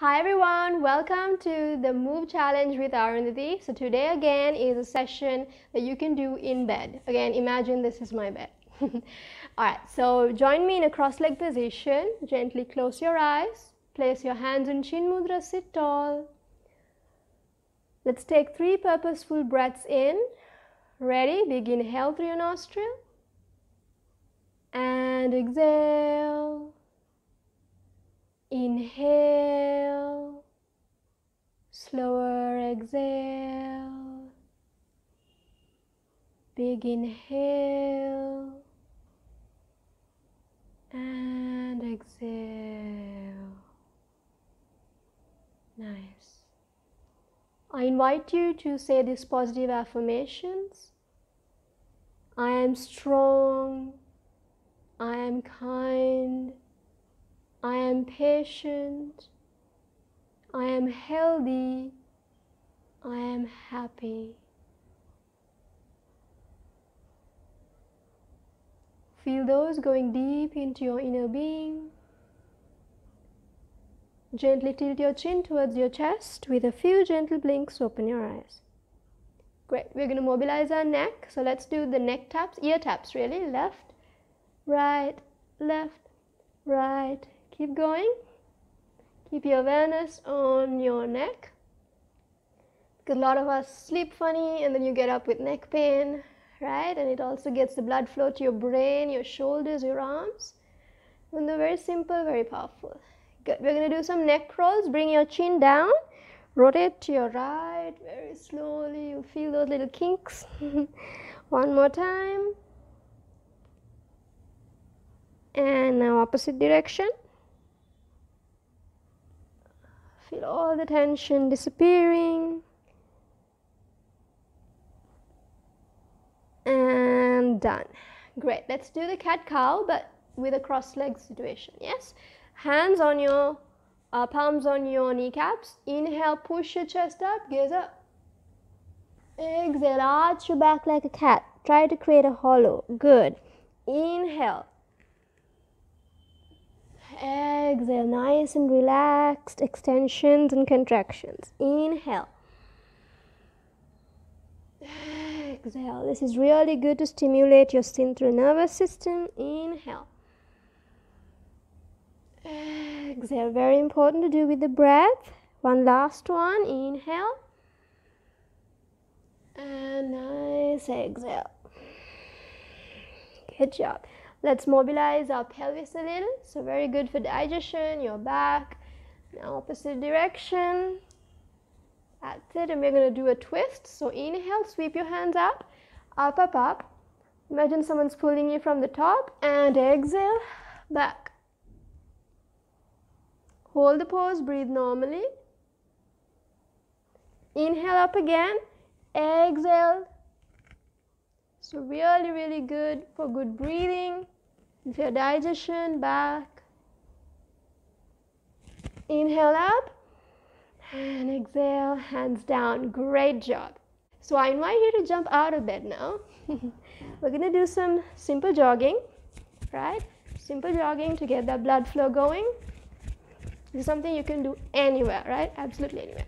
Hi everyone, welcome to the Move Challenge with Arundathi. So today again is a session that you can do in bed. Again, imagine this is my bed. Alright, so join me in a cross-leg position. Gently close your eyes. Place your hands in Chin Mudra, sit tall. Let's take 3 purposeful breaths in. Ready? Big inhale through your nostril. And exhale. Inhale, slower exhale, big inhale, and exhale. Nice. I invite you to say these positive affirmations. I am strong, I am kind, I am patient, I am healthy, I am happy. Feel those going deep into your inner being. Gently tilt your chin towards your chest with a few gentle blinks. Open your eyes. Great. We're going to mobilize our neck. So let's do the neck taps, ear taps really. Left, right, left, right. Keep going. Keep your awareness on your neck. Because a lot of us sleep funny and then you get up with neck pain, right? And it also gets the blood flow to your brain, your shoulders, your arms. And they're very simple, very powerful. Good. We're going to do some neck rolls. Bring your chin down. Rotate to your right very slowly. You'll feel those little kinks. One more time. And now opposite direction. Feel all the tension disappearing. And done. Great. Let's do the cat-cow, but with a cross-leg situation. Yes? Hands on your, palms on your kneecaps. Inhale, push your chest up, gaze up. Exhale, arch your back like a cat. Try to create a hollow. Good. Inhale. Exhale, nice and relaxed, extensions and contractions. Inhale. Exhale. This is really good to stimulate your central nervous system. Inhale. Exhale. Very important to do with the breath. One last one. Inhale. And nice exhale. Good job. Let's mobilize our pelvis a little. So very good for digestion, your back. Now opposite direction. That's it. And we're going to do a twist. So inhale, sweep your hands up, up, up, up. Imagine someone's pulling you from the top. And exhale, back. Hold the pose, breathe normally. Inhale up again. Exhale. So really, really good for good breathing. For your digestion, back. Inhale up. And exhale, hands down. Great job. So I invite you to jump out of bed now. We're going to do some simple jogging, right? Simple jogging to get that blood flow going. This is something you can do anywhere, right? Absolutely anywhere.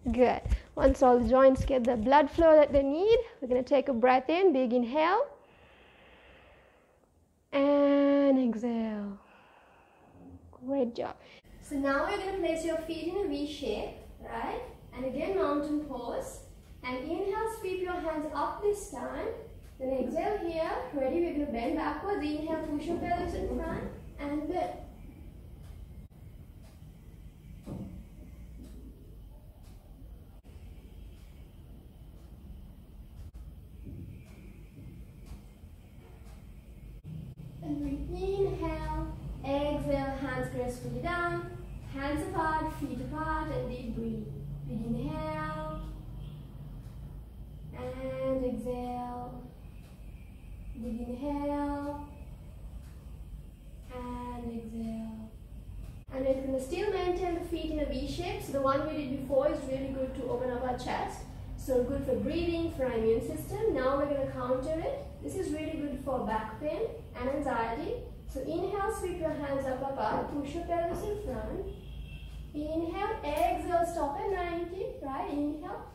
Good. Once all the joints get the blood flow that they need, we're going to take a breath in, big inhale. And exhale. Great job. So now we're going to place your feet in a V shape, right? And again, mountain pose. And inhale, sweep your hands up this time. Then exhale here. Ready? We're going to bend backwards. Inhale, push your pelvis in front and bend. And we inhale, exhale, hands gracefully down, hands apart, feet apart, and deep breathe. Big inhale, and exhale, big inhale, and exhale. And we're going to still maintain the feet in a V shape. So the one we did before is really good to open up our chest. So good for breathing, for our immune system. Now we're going to counter it. This is really good for back pain and anxiety. So inhale, sweep your hands up, up, up. push your pelvis in front. Inhale, exhale, stop at 90, right? Inhale,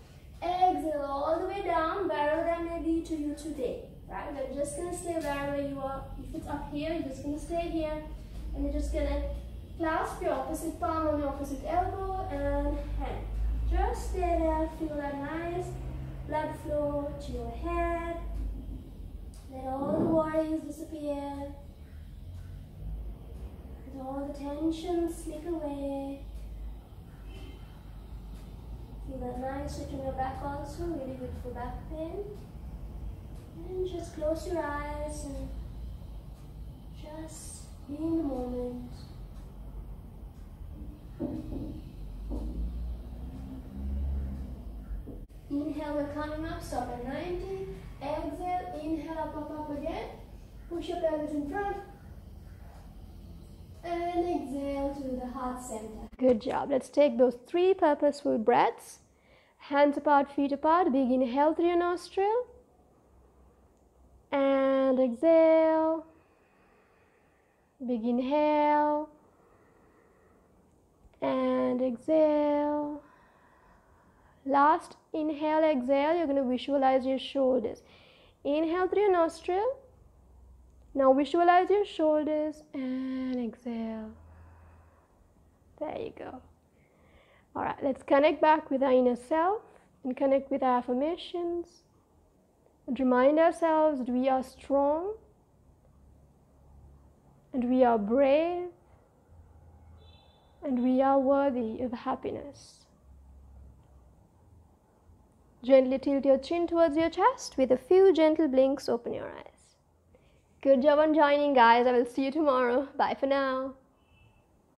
exhale all the way down, wherever that may be to you today, right? We're just gonna stay wherever you are. If it's up here, you're just gonna stay here, and you're just gonna clasp your opposite palm on your opposite elbow and hand. Just stay there, feel that nice blood flow to your head. Let all the worries disappear. Let all the tension slip away. Feel that nice stretch in your back also, really good for back pain. And just close your eyes and just be in the moment. Inhale, we're coming up, stop at 90. Exhale, inhale, up again. Push your pelvis in front. And exhale to the heart center. Good job. Let's take those 3 purposeful breaths. Hands apart, feet apart. Big inhale through your nostril. And exhale. Big inhale. And exhale. Last inhale, exhale. You're going to visualize your shoulders. Inhale through your nostril. Now visualize your shoulders and exhale. There you go. All right, let's connect back with our inner self and connect with our affirmations. And remind ourselves that we are strong and we are brave and we are worthy of happiness. Gently tilt your chin towards your chest. With a few gentle blinks, open your eyes. Good job on joining, guys. I will see you tomorrow. Bye for now.